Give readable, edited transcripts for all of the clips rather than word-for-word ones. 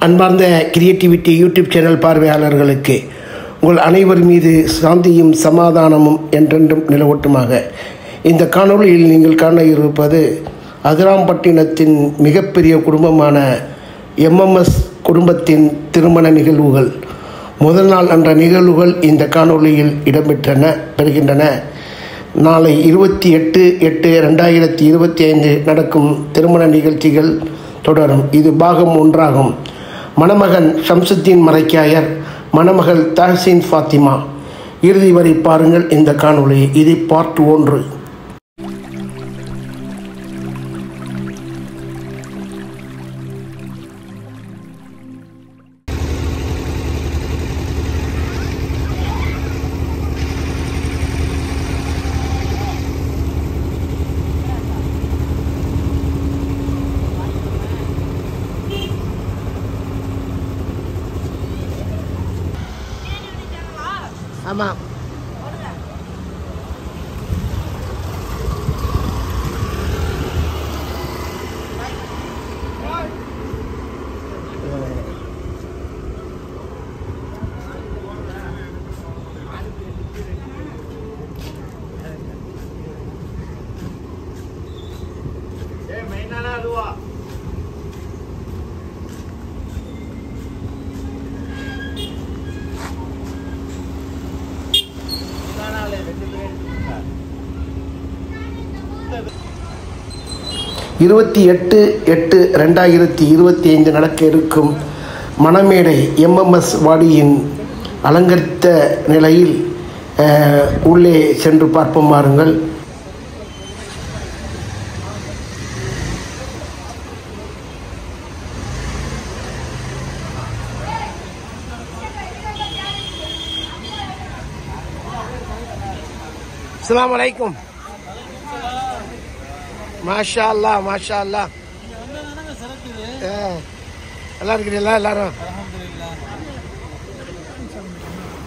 அன்பார்ந்த creativity YouTube channel பார்வையாளர்களுக்கு உங்கள் அனைவர் மீது சாந்தியும் சமாதானமும் என்றென்றும் நிலவட்டுமாக. இந்த காணொளியில் நீங்கள் காண இருப்பது அதிராம்பட்டினத்தின் மிகப்பெரிய குடும்பமான எம்எம்எஸ் குடும்பத்தின் திருமண நிகழ்வுகள். முதல் நாள் அன்ற நிகழ்வுகள் இந்த காணொளியில் இடம்பெறுகின்றன. நாளை 28/8/2025 நடக்கும் திருமண நிகழ்ச்சிகள் தொடரும். இது பாகம் 1 ஆகும். மணமகன் ஷம்சுத்தீன் மரைக்காயர், மணமகள் தஹ்சீன் ஃபாத்திமா. இறுதி வரை பாருங்கள் இந்த காணொளி. இது பார்ட் 1. ஆமாம், இருபத்தி 8/8/2025 நடக்க இருக்கும் மணமேடை எம்எம்எஸ் வாடியின் அலங்கரித்த நிலையில் உள்ளே சென்று பார்ப்போம் வாருங்கள். அஸ்ஸலாமு அலைக்கும். மாஷா அல்லாஹ், மாஷா அல்லாஹ். நல்லா இருக்கிறீங்களா எல்லாரும்?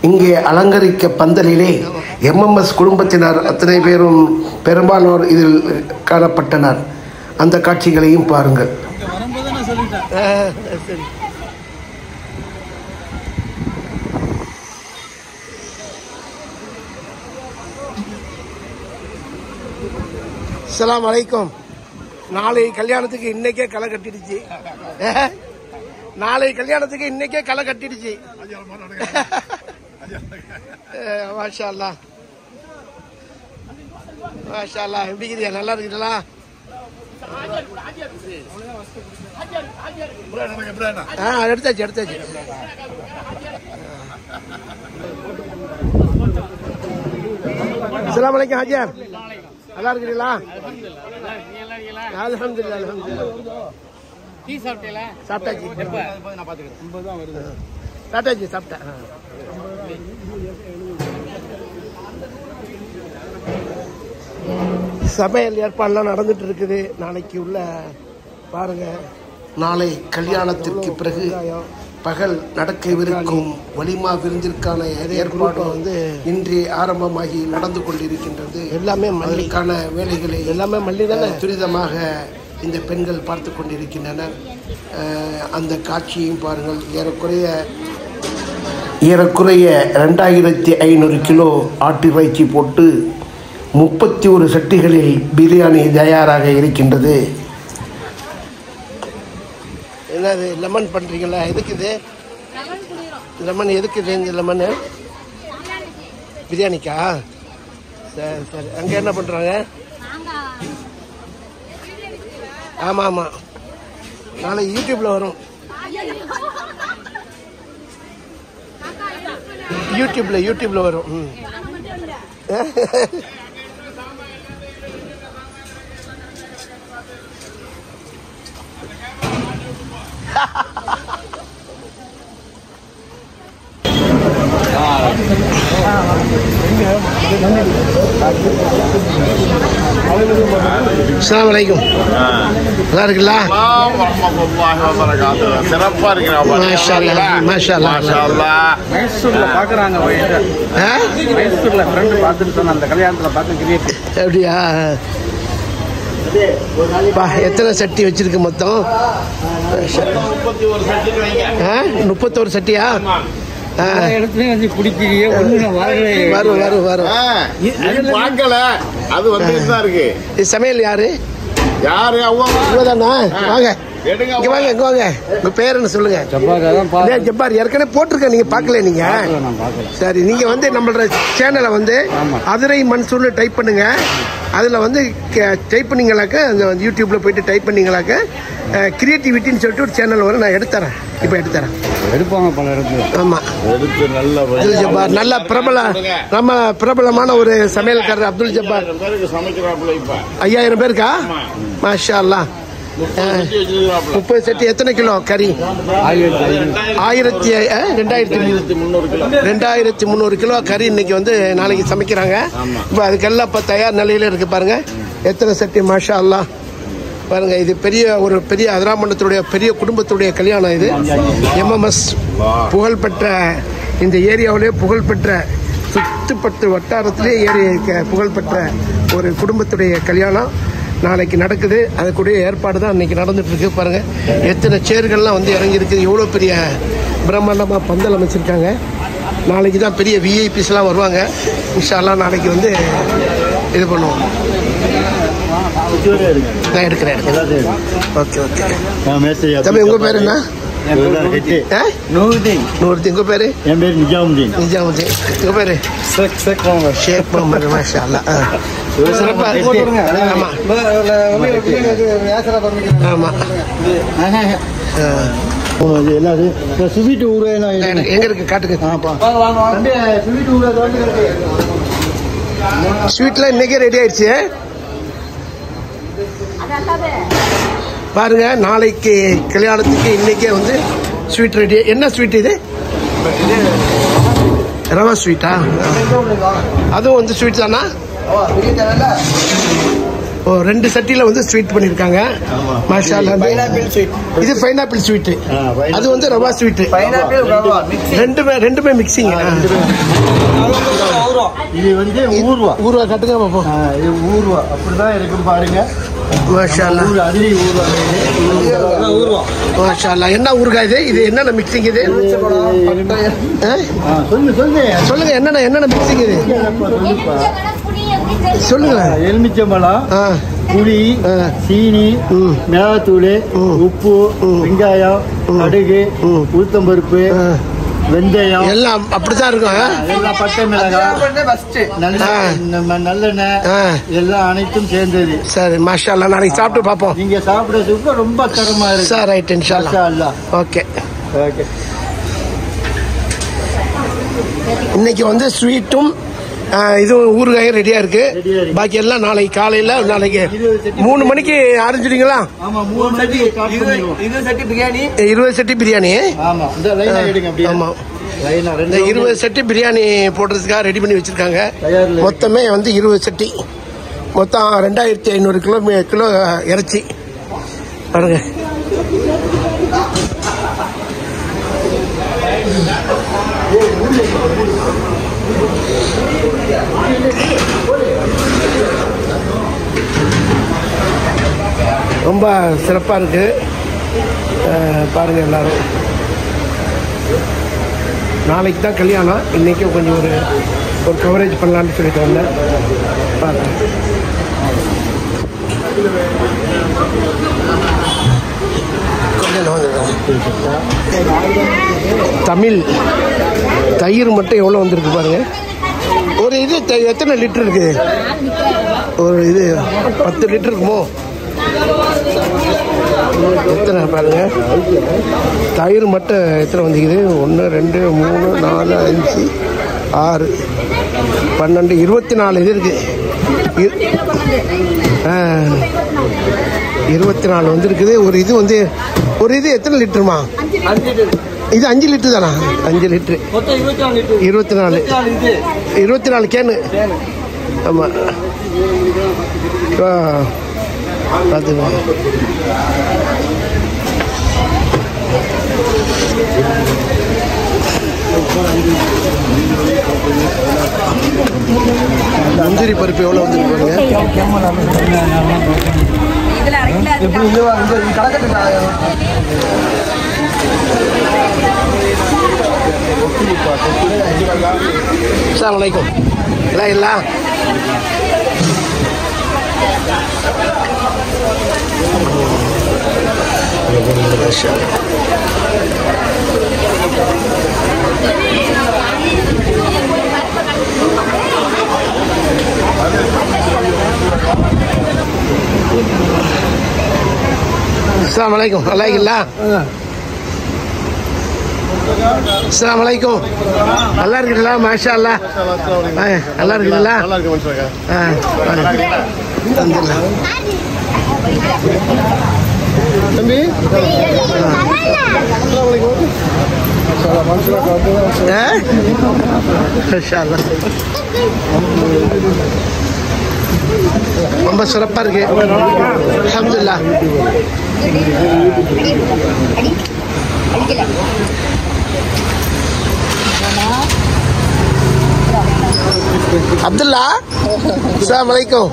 இங்கே அலங்கரிக்க பந்தலிலே எம்எம்எஸ் குடும்பத்தினர் அத்தனை பேரும் பெரும்பாலோர் இதில் காணப்பட்டனர். அந்த காட்சிகளையும் பாருங்கள். அஸ்ஸலாமு அலைக்கும். நாளை கல்யாணத்துக்கு இன்னைக்கே களை கட்டிடுச்சு. நாளை கல்யாணத்துக்கு இன்னைக்கே களை கட்டிடுச்சு. மாஷா அல்லாஹ், மாஷா அல்லாஹ். எப்படி இருக்கிறீங்க? நல்லா இருக்கிறீங்களா? எடுத்தாச்சு எடுத்தாச்சு. அஸ்ஸலாமு அலைக்கும் ஹாஜியார். நல்லா இருக்கிறீங்களா? அல்ஹம்துலில்லாஹ், அல்ஹம்துலில்லாஹ். டீ சாப்பிட்டீங்களா? சாப்பிட்டாச்சு. சாப்பிட்டாச்சு, சாப்பிட்டேன். சமையல் ஏற்பாடுலாம் நடந்துட்டு இருக்குது. நாளைக்கு உள்ள பாருங்க. நாளை கல்யாணத்திற்கு பிறகு பகல் நடக்கவிருக்கும் வலிமா விருந்திற்கான ஏற்பாடு இன்றே ஆரம்பமாகி நடந்து கொண்டிருக்கின்றது. எல்லாமே மல்லிக்கான வேலைகளை எல்லாமே மல்லிதான துரிதமாக இந்த பெண்கள் பார்த்து கொண்டிருக்கின்றனர். அந்த காட்சியையும் பாருங்கள். ஏறக்குறைய 2500 கிலோ ஆட்டிறைச்சி போட்டு 31 சட்டிகளில் பிரியாணி தயாராக இருக்கின்றது. என்னது லெமன் பண்றீங்களா? எதுக்கு இது லெமன்? எதுக்கு இது இந்த லெமனு? பிரியாணிக்கா? சரி சரி. அங்கே என்ன பண்றாங்க? ஆமாம் ஆமாம், நாளை யூடியூப்ல வரும். யூடியூப்ல வரும். அஸ்ஸலாமு அலைக்கும். நல்லா இருக்குல்ல? சிறப்பா இருக்கிறாங்க. மாஷா அல்லாஹ், மாஷா அல்லாஹ். மைசூர்ல பாக்குறாங்க. மைசூர்ல ஃப்ரெண்ட் பார்த்துட்டு சொன்ன அந்த கல்யாணத்துல பார்த்து கிரியேட்டிவ். அப்படியா? எத்தனை சட்டி வச்சிருக்கு மொத்தம்? 31 சட்டியா? சமையல் யாரு? வாங்க இங்க வாங்க, இங்க வாங்க. உங்க பேர் என்ன சொல்லுங்க? ஜப்பார். ஏற்கனவே போட்டிருக்கேன், நீங்க பாக்கல? நீங்க சரி, நீங்க வந்து நம்மளோட சேனலை வந்து அதிரை மன்சூர்னு டைப் பண்ணுங்க. அதுல வந்து டைப் பண்ணீங்களாக்க, அந்த யூடியூப்ல போயிட்டு டைப் பண்ணீங்களாக்க கிரியேட்டிவிட்டின்னு சொல்லிட்டு ஒரு சேனல் வரும். நான் எடுத்துறேன், இப்போ எடுத்துறேன். எடுப்பாங்க பல இடத்துல. ஆமா, அப்துல் ஜப்பார் நல்ல நம்ம பிரபலமான ஒரு சமையல்காரர் அப்துல் ஜப்பார். 5000 பேருக்கா? மாஷா அல்லாஹ். 30 சட்டி. எத்தனை கிலோ கறி? 2300 கிலோ கறி இன்னைக்கு வந்து நாளைக்கு சமைக்கிறாங்க. இப்போ அதுக்கெல்லாம் இப்போ தயார் நிலையில இருக்கு. பாருங்க எத்தனை சட்டி, மாஷா அல்லாஹ். பாருங்க, இது ஒரு பெரிய அதிராமண்டலத்துடைய பெரிய குடும்பத்துடைய கல்யாணம். இது MMS புகழ்பெற்ற, இந்த ஏரியாவிலே புகழ்பெற்ற, சுத்துப்பட்டு வட்டாரத்திலே புகழ்பெற்ற ஒரு குடும்பத்துடைய கல்யாணம் நாளைக்கு நடக்குது. அதுக்குடைய ஏற்பாடு தான் இன்னைக்கு நடந்துட்டு இருக்கு. பாருங்க எத்தனை சேர்கள்லாம் வந்து இறங்கியிருக்கு. எவ்வளோ பெரிய பிரம்மாண்டமாக பந்தல் அமைச்சிருக்காங்க. நாளைக்கு தான் பெரிய விஐபிஸ்லாம் வருவாங்க. இன்ஷா அல்லாஹ் நாளைக்கு வந்து இது பண்ணுவோம். நான் எடுக்கிறேன். Okay okay. தம்பி உங்க பேர் என்ன? நூறுதீன். உங்க பேரு? என் பேர் நிஜாமுதீன். உங்க பேரு? ஷேக் முகமது. மாஷா அல்லாஹ். எங்க இருக்கு காட்டுக்கு? ஸ்வீட்லாம் இன்னைக்கே ரெடி ஆயிடுச்சு. பாருங்க, நாளைக்கு கல்யாணத்துக்கு இன்னைக்கே வந்து ஸ்வீட் ரெடி. என்ன ஸ்வீட் இது? ரவா ஸ்வீட்டா? அதுவும் வந்து ஸ்வீட் தானா? ஓ, 2 சட்டியில வந்து ஸ்வீட் பண்ணிருக்காங்க. மாஷா அல்லாஹ். இது பைனாப்பிள் ஸ்வீட், அது வந்து ரவா ஸ்வீட். ரெண்டுமே மிக்சிங். இது வந்து ஊர்வா கட்டுங்க பாப்போம். இது ஊர்வா அப்படிதான் இருக்கும் பாருங்க. மாஷா அல்லாஹ். மாஷா அல்லாஹ். என்ன ஊறுகாய் இது? இது என்னென்ன மிக்சிங் இது? சொல்லுங்க, என்னென்ன மிக்சிங் இது சொல்லுங்க. எலுமிச்சம்பழம், புளி, சீனி, மிளகாத்தூள், உப்பு, வெங்காயம், கடுகு, உளுத்தம்பருப்பு, வெந்தயம் எல்லாம் அப்படித்தான் இருக்கும். எல்லாம் பட்டை மிளகாய், நல்லெண்ணெய் எல்லாம் அனைத்தும் சேர்ந்தது. சரி, மாஷா அல்லாஹ். நாளைக்கு சாப்பிட்டு பார்ப்போம். நீங்க சாப்பிடுறதுக்கு ரொம்ப தரமா இருக்கு. சார் ரைட், இன்ஷா அல்லாஹ். Okay okay. இன்னைக்கு வந்து ஸ்வீட்டும் இதுவும் ஊறுகாயும் ரெடியா இருக்கு. பாக்கி எல்லாம் நாளைக்கு காலையில, நாளைக்கு 3 மணிக்கு ஆரம்பிச்சிட்டீங்களா? 20 சட்டி பிரியாணி. ஆமா, 20 சட்டி பிரியாணி போடுறதுக்காக ரெடி பண்ணி வச்சிருக்காங்க. மொத்தமே வந்து 20 சட்டி, மொத்தம் 2500 கிலோ இறைச்சி. பாருங்க, ரொம்ப சிறப்பாக இருக்கு. பாருங்க எல்லாரும். நாளைக்கு தான் கல்யாணம், இன்னைக்கும் கொஞ்சம் ஒரு கவரேஜ் பண்ணலான்னு சொல்லிட்டு வந்தேன். பாருங்க, தமிழ் தயிர் மட்டும் எவ்வளோ வந்திருக்கு பாருங்க. ஒரு இது எத்தனை லிட்டர் இருக்குது? ஒரு இது 10 லிட்டர் இருக்குமோ? எத்தனை பாருங்க, தயிர் மட்டும் எத்தனை வந்துக்குது? 1 2 3 4 5 6 12 24 இது இருக்கு. 24 வந்துருக்குது. ஒரு இது எத்தனை லிட்டருமா? இது 5 லிட்டர் தானா? 5 லிட்டரு 24 கேனு. ஆமாம், பார்த்துக்கோங்க. முந்திரி பருப்பு எவ்வளோ வந்துருக்கு அஸ்ஸலாமு அலைக்கும். எல்லாம் இல்லை அஸ்ஸலாமு அலைக்கும். நல்லா இருக்கீங்களா? அஸ்ஸலாமு அலைக்கும். நல்லா இருக்குங்களா? மாஷா அல்லாஹ். நல்லா இருக்குங்களா? தம்பி மாஷா அல்லாஹ். ரொம்ப சிறப்பாக இருக்கு. அல்ஹம்துலில்லாஹ். அப்துல்லா, அஸ்ஸலாமு அலைக்கும்.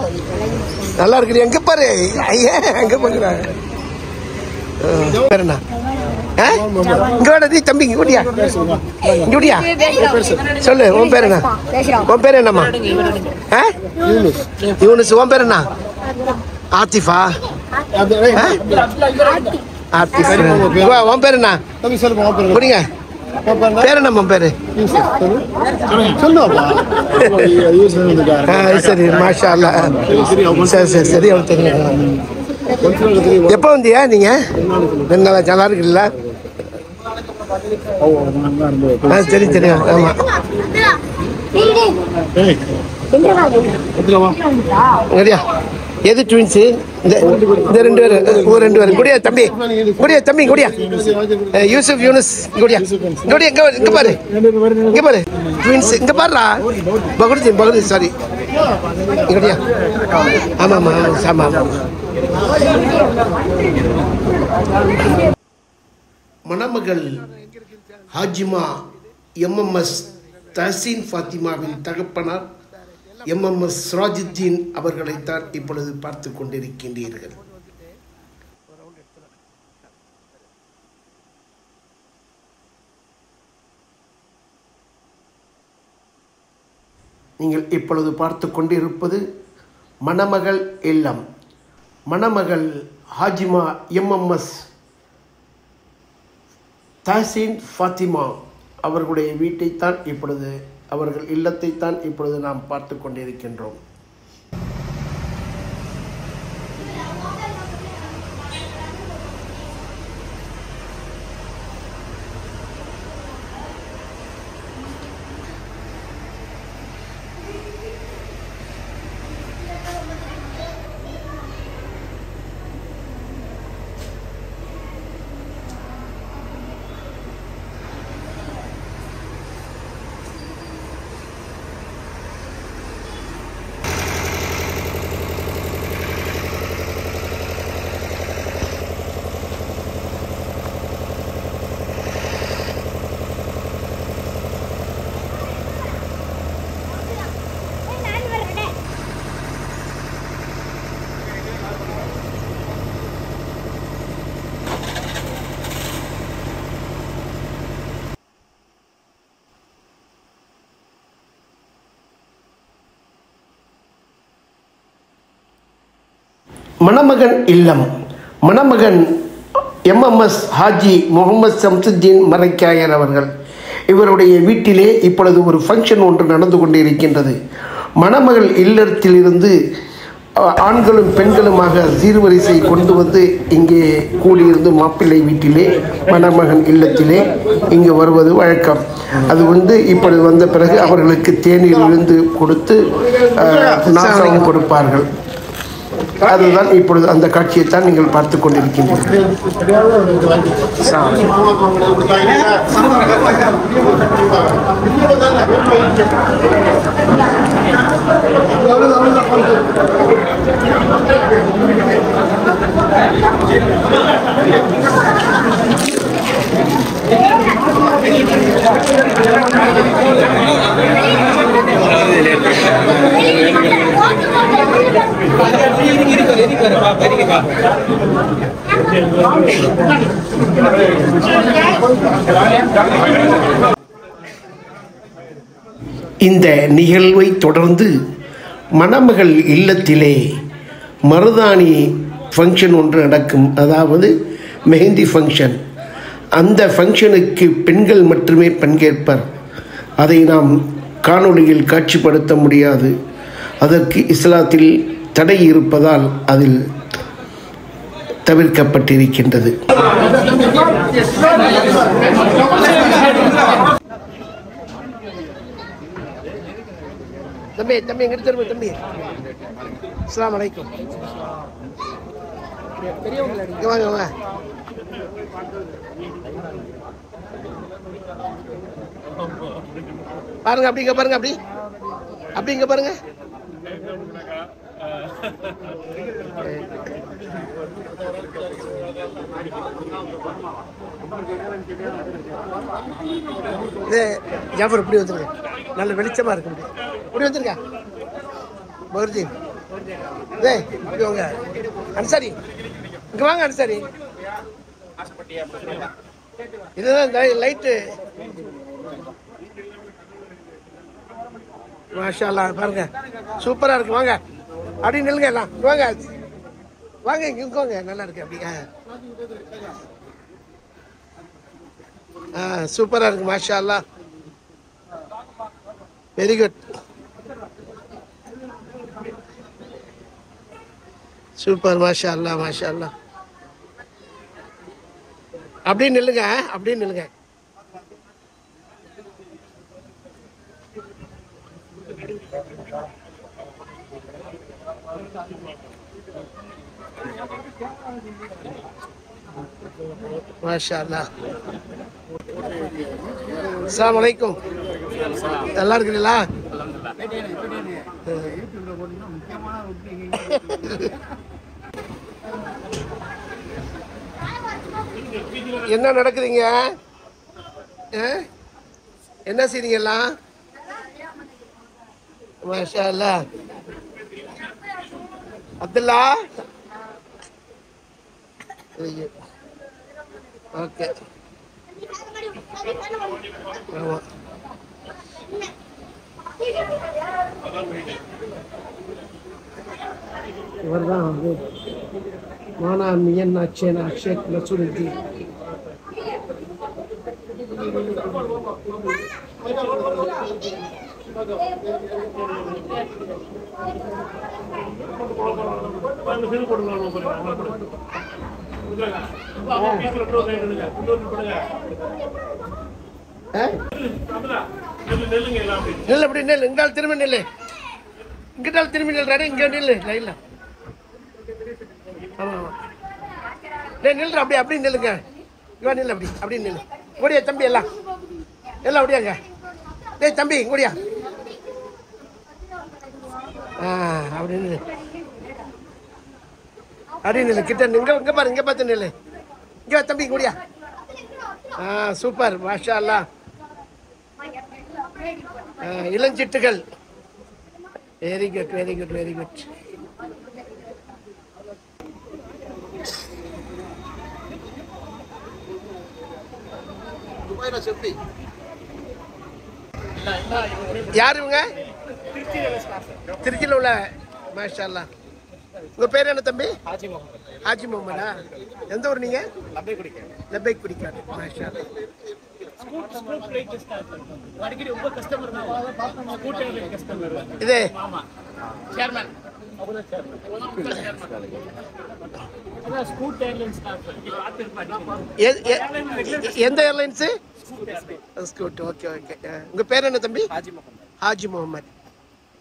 நல்லா இருக்குது. எங்க பாரு ஐயா, எங்க பாக்குறாங்க. பேர் என்ன? இங்க வாடா நீ தம்பி, இங்க ஓடியா, இங்க ஓடியா. சொல்லு, உன் பேர் என்ன? உன் பேர் என்னம்மா? யூனுஸ். உன் பேர் என்ன? ஆத்திஃபா. ஆத்திஃப். உன் பேர் என்ன? குடிங்க. பேர் என்னம்மா பேரு? சரி, மாஷா அல்லாஹ். சரி சரி சரி, அவன் தெரியும். எப்போ வந்தியா நீங்க? நல்லா இருக்குல்ல? சரி சரி. ஆமா, எது ட்வின்ஸு? இந்த ரெண்டு பேரும் குடியா தம்பி, குடியா தம்பி, குடியா. யூசுப், யூனுஸ், குடியா குடியா. இங்க பாரு, இங்க பாரு ட்வின்ஸ். இங்க பாருடா. பகுதி சாரி, குடியா. ஆமாம்மா, ஆமா. மணமகள் ஹாஜிமா எம்எம்எஸ் தஹசீன் ஃபாத்திமாவின் தகப்பனார் எம்எம்எஸ் சிராஜுத்தீன் அவர்களைத்தான் இப்பொழுது பார்த்து கொண்டிருக்கின்றீர்கள். நீங்கள் இப்பொழுது பார்த்து கொண்டிருப்பது மணமகள் இல்லம். மணமகள் ஹாஜிமா எம்எம்எஸ் தஹசீன் ஃபாத்திமா அவர்களுடைய வீட்டைத்தான் இப்பொழுது, அவர்கள் இல்லத்தைத்தான் இப்பொழுது நாம் பார்த்து கொண்டிருக்கின்றோம். மணமகன் இல்லம். மணமகன் எம்எம்எஸ் ஹாஜி முகமது சம்சுத்தீன் மரைக்காயர் அவர்கள், இவருடைய வீட்டிலே இப்பொழுது ஒரு ஃபங்க்ஷன் ஒன்று நடந்து கொண்டிருக்கின்றது. மணமகள் இல்லத்திலிருந்து ஆண்களும் பெண்களுமாக சீர்வரிசை கொண்டு வந்து இங்கே கூடியிருந்து மாப்பிள்ளை வீட்டிலே மணமகன் இல்லத்திலே இங்கு வருவது வழக்கம். அது இப்பொழுது வந்த பிறகு அவர்களுக்கு தேநீர் விருந்து கொடுத்து நாசம் கொடுப்பார்கள். அதுதான் இப்பொழுது அந்த காட்சியைத்தான் நீங்கள் பார்த்து கொண்டிருக்கின்றீர்கள். இந்த நிகழ்வை தொடர்ந்து மணமகள் இல்லத்திலே மருதாணி ஃபங்க்ஷன் ஒன்று நடக்கும். அதாவது மெஹந்தி ஃபங்க்ஷன். அந்த ஃபங்க்ஷனுக்கு பெண்கள் மட்டுமே பங்கேற்பர். அதை நாம் காணொளியில் காட்சிப்படுத்த முடியாது. அதற்கு இஸ்லாத்தில் தடை இருப்பதால் அதில் தவிர்க்கப்பட்டிருக்கின்றது. தம்பி தம்பி எங்கிட்ட திரும்ப தம்பி. அஸ்ஸலாமு அலைக்கும். இங்க வாங்க வாங்க. பாருங்க அப்படிங்க பாருங்க அப்படி அப்படிங்க பாருங்க. இது ஜாஃபர் இப்படி வந்துருங்க. நல்ல வெளிச்சமா இருக்கு. இப்படி வந்துருங்க பர்ஜின். இப்படி வாங்க அன்சாரி. இங்க வாங்க அன்சாரி. இதுதான் லைட்டு. மாஷா அல்லாஹ் பாருங்க சூப்பரா இருக்கு. வாங்க அப்படி நில்லுங்க எல்லாம். வாங்க வாங்க இங்க வாங்க. நல்லா இருக்கு அப்படி. சூப்பரா இருக்கு மாஷா அல்லாஹ். Very good. சூப்பர் மாஷா அல்லாஹ் மாஷா அல்லாஹ். அப்படியே நில்லுங்க அப்படியே நில்லுங்க. மாஷா அல்லாஹ். அஸ்ஸலாமு அலைக்கும். நல்லா இருக்குங்களா? என்ன நடக்குதுங்க? என்ன செய்றீங்க எல்லாம்? மாஷா அல்லாஹ். அப்துல்லா ஓகே. ஆமா இவர் தான் வந்து மானா மியன் அக்ஷேனா ஷேக் நசுருத்தீன். நெல் அப்படி நெல். இங்கால் திரும்பி நெல். இங்கிட்டால் திரும்பி நெல். இங்க நெல் லைன்ல. ஆமா ஆமா. நெல் அப்படி அப்படி நெல்லுங்க. இவன் நெல் அப்படி அப்படி நெல். ஓடியா தம்பி எல்லாம் எல்லாம் ஓடியாங்க. டேய் தம்பி ஓடியா. அப்படி நெல் அப்படி நெல். கிட்ட இங்க இங்க பாரு. இங்க பார்த்து நெல். இங்க தம்பி ஓடியா. சூப்பர் மாஷா அல்லாஹ். இளஞ்சிட்டுகள். Very good very good very good. யார் இவங்க? திருச்சியில் உள்ள. மாஷா அல்லாஹ். உங்க பேர் என்ன தம்பி? ஹாஜி முகமது. ஹாஜி முகமதா? எந்த ஊர் நீங்க? லப்பைக் குடிக்காடு. மாஷா அல்லாஹ். இது எந்த ஏர்லைன்ஸ்? ஸ்கூட். Okay okay. உங்க பேர் என்ன தம்பி? ஹாஜி முகமது.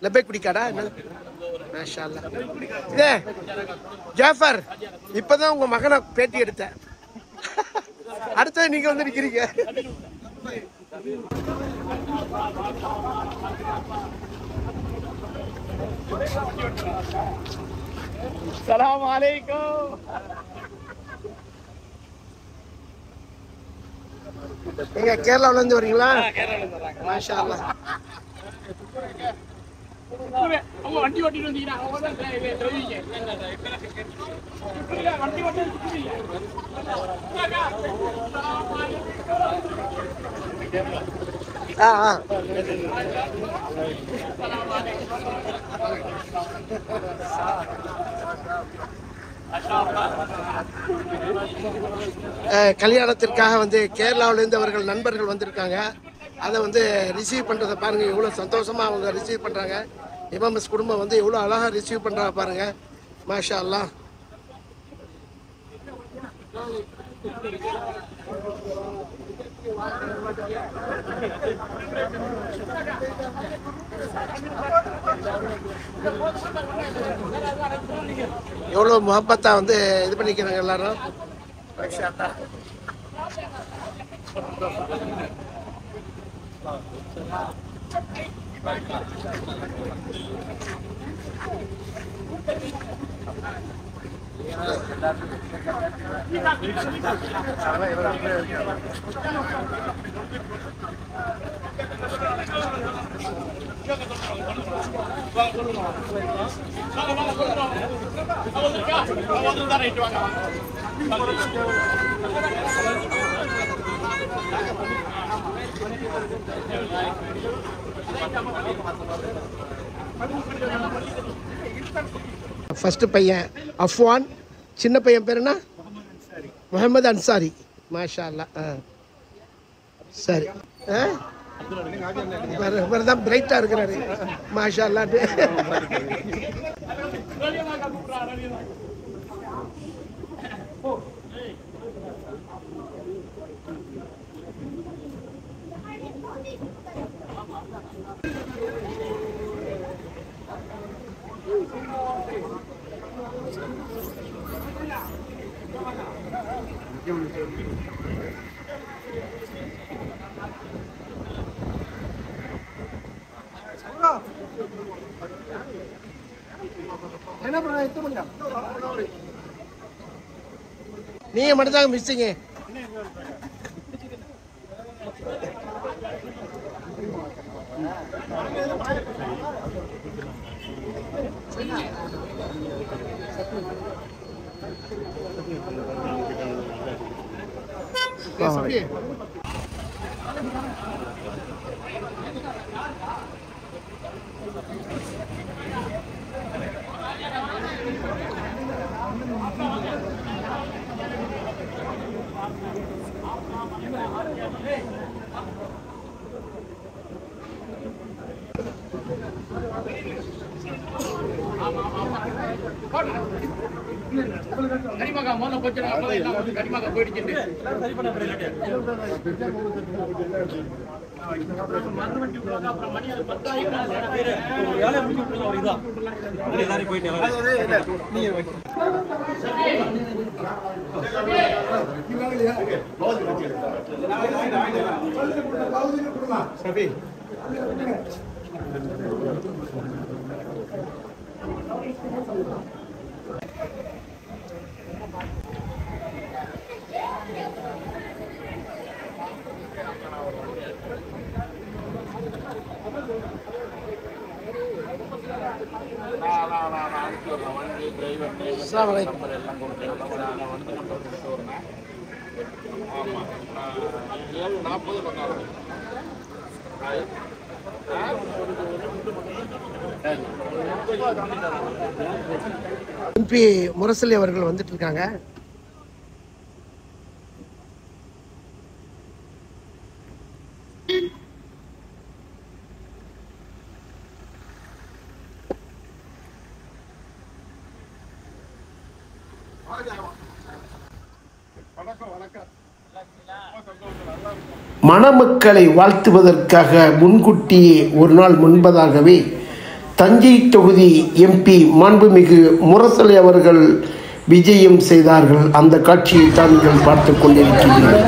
லப்பைக் குடிக்காடா? மாஷா அல்லாஹ். இதே ஜாஃபர் இப்பதான் உங்க மகனை பேட்டி எடுத்தேன். அடுத்தது நீங்க வந்து நிக்கிறீங்க. அஸ்ஸலாமு அலைக்கும். நீங்க கேரளாவுல இருந்து வரீங்களா? மாஷா அல்லாஹ். அவங்க வண்டி ஓட்டிட்டு வந்தீங்கன்னா அவங்க தான் டிரைவிங்க வண்டி ஓட்டி கல்யாணத்திற்காக வந்து கேரளாவிலேருந்து அவர்கள் நண்பர்கள் வந்திருக்காங்க. அதை வந்து ரிசீவ் பண்ணுறதை பாருங்கள், எவ்வளோ சந்தோஷமாக அவங்க ரிசீவ் பண்ணுறாங்க. இமாமஸ் குடும்பம் வந்து எவ்வளோ அழகாக ரிசீவ் பண்ணுறாங்க பாருங்கள். மாஷா அல்லாஹ். எவ்வளோ முகப்பத்தா வந்து இது பண்ணிக்கிறாங்க எல்லாரும். மாஷா அல்லாஹ். ஃபர்ஸ்ட் பையன் அஃப்வான், சின்ன பையன் பேர் என்ன? முகமது அன்சாரி. மாஷா அல்லாஹ். சரி, இவர் தான் பிரைட்டாக இருக்கிறாரு. மாஷா அல்லாஹ். நீங்க மட்டும் தாங்க மிஸ்ஸிங்க. கரிமாக்கா முதல்ல கொஞ்சம் கரிமாக்கா போயிடுச்சு. எம்பி முரசலி அவர்கள் வந்துட்டு இருக்காங்க. மணமக்களை வாழ்த்துவதற்காக முன்கூட்டியே ஒரு நாள் முன்பதாகவே தஞ்சை தொகுதி எம்பி மாண்புமிகு முரசலி அவர்கள் விஜயம் செய்தார்கள். அந்த காட்சியை தான் நீங்கள் பார்த்துக் கொண்டிருக்கிறீர்கள்.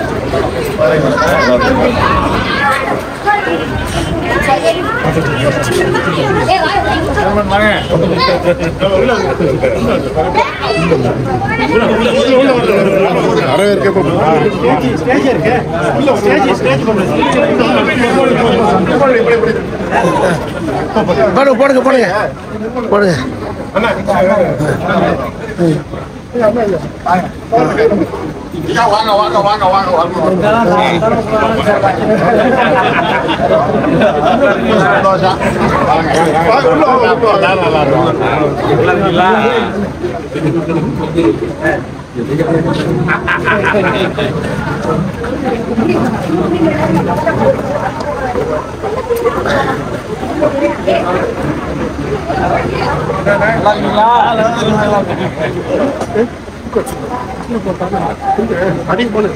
போடுங்க போடுங்க போடுங்க. வாங்க வாங்க வாங்க வாங்க அடி போல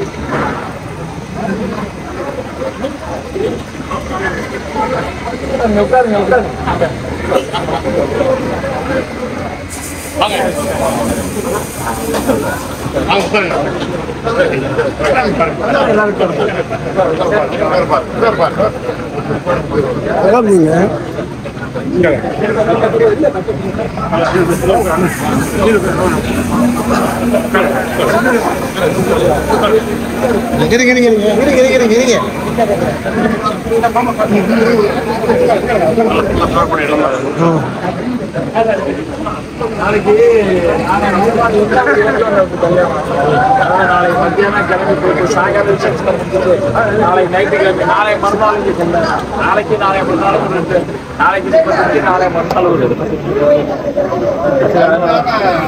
நாளைக்கு மத்தியானம் கிளம்பி போயிட்டு சாயங்காலம் ரிசப்ஷன் முடிச்சுட்டு நாளைக்கு நைட்டு கிளம்பி நாளை மறுநாள் நாளைக்கு நாளை மறுநாள் நாளைக்கு நாளை மறுநாள் ஒரு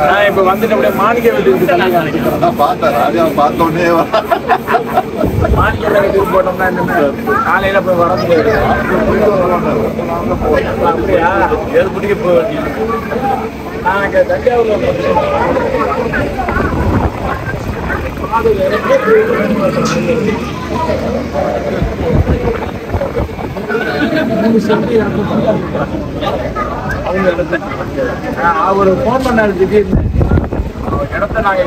நான் இப்ப வந்துட்டு அப்படியே மாணிக்க வீட்டுக்கு பார்த்தேன் ராஜா பார்த்தோன்னே மாணிக்க வீட்டுக்கு போட்டோம்னா என்ன காலையில போய் வர முடியாது அப்படியா 7 மணிக்கு போக வேண்டியது நாங்க தஞ்சாவூர்ல அவர் போன் பண்ணாரு திடீர்னு இடத்த நாங்க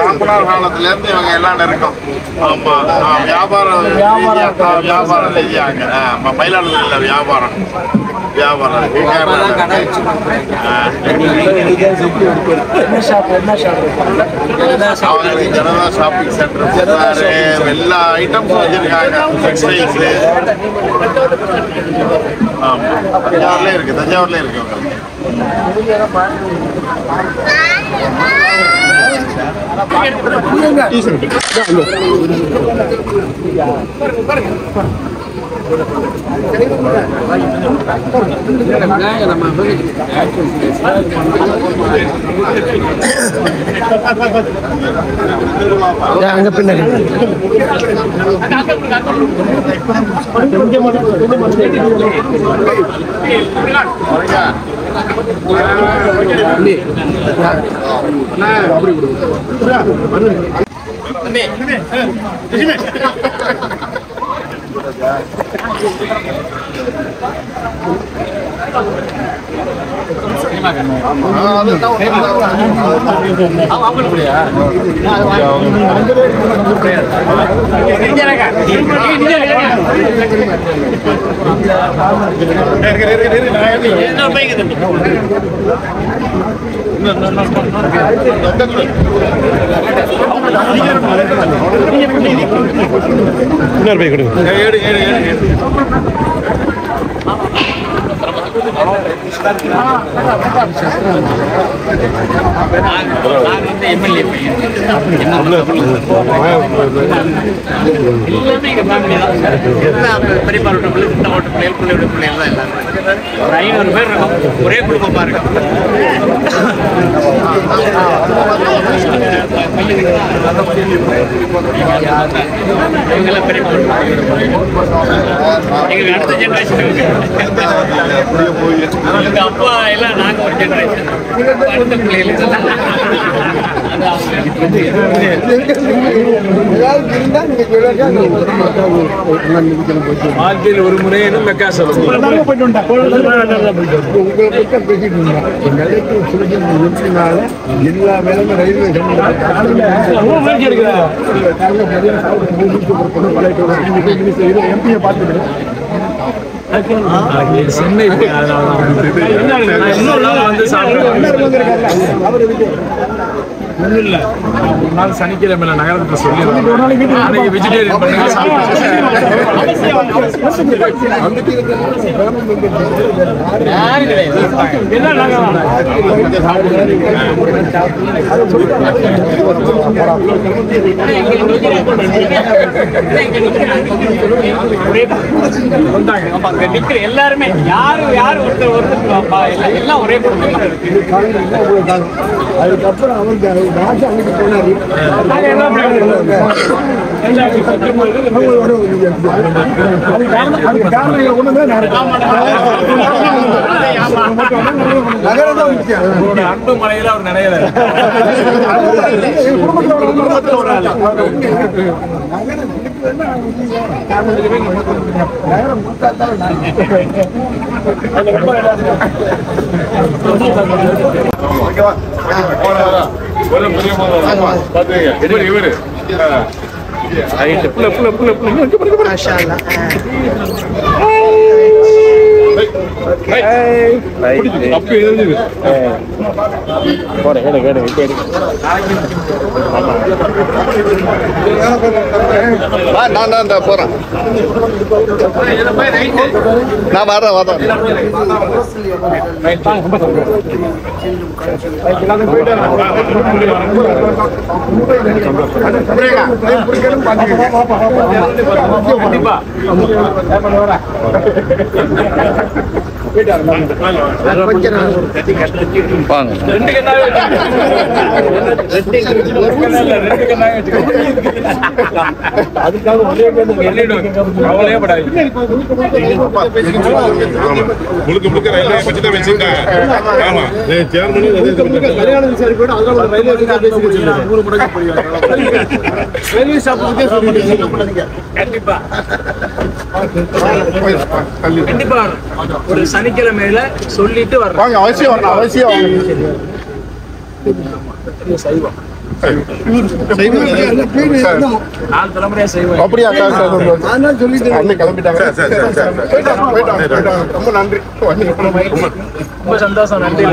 ராமநாதர் காலத்துல இருந்து இவங்க எல்லாம் இருக்கும். ஆமா, வியாபாரம் மயிலாடுதுறையில வியாபாரம் ஜனதா ஷாப்பிங் சென்டர் எல்லா ஐட்டம்ஸும் வச்சிருக்காங்க. டெக்ஸ்டைல்ஸ் தஞ்சாவூர்ல இருக்கு அங்க பின்னாடி ஒரே குடும்பமா இருக்கு. அடுத்த ஜெனரேஷன் அப்பா எல்லாம் நாங்க ஒரு ஜெனரேஷன் அடுத்த பிள்ளைகளுக்கு வாழ்க்கையில் ஒரு முறையிலும் மெக்கா எல்லா வேலையும் ரயில்வே எம்பியை பார்த்துட்டு சென்னை ஒன்றும் இல்லை. ஒரு நாள் சனிக்கிழமை நகரத்தை சொல்லி வெஜிடேரியன் எல்லாருமே யாரு ஒருத்தர் எல்லாம் ஒரே அதுக்கப்புறம் அவருக்கு ராஜா அன்னைக்கு போனாரு. அன்பு மலையில அவர் நினைவு நான் போறேன். நான் வரேன். கண்டிப்பா அதுக்காக அவளே படாது முழுக்க முழுக்க ரயில்வே பற்றி தான் வச்சிருக்காங்க. ஆமா கண்டிப்பா ஒரு சனிக்கிழமையில சொல்லிட்டு வர்றாங்க. அவசியம் வரணும், அவசியம் சைவம் நாலு தலைமுறையா செய்வோம். அப்படியா கிளம்பிட்டாங்க. ரொம்ப நன்றி, ரொம்ப சந்தோஷம். நன்றி.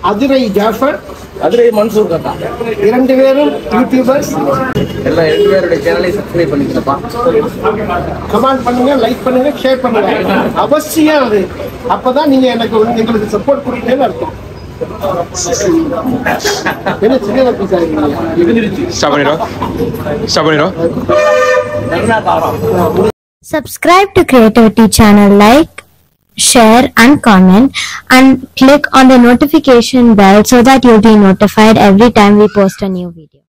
அதிரை ஜாஃபர், அதிரை மன்சூர் கட்டா, 2 பேரும் யூடியூபர்ஸ். எல்லாம் 2 பேருடைய சேனலை சப்ஸ்கிரைப் பண்ணிக்கிறப்பா. கமெண்ட் பண்ணுங்க, லைக் பண்ணுங்க, ஷேர் பண்ணுங்க. அவசியம் அது. அப்பதான் நீங்க எங்களுக்கு சப்போர்ட் கொடுக்கணும்னு அர்த்தம். என்ன சின்ன Subscribe to Creativity channel, like, share and comment, and click on the notification bell so that you'll be notified every time we post a new video.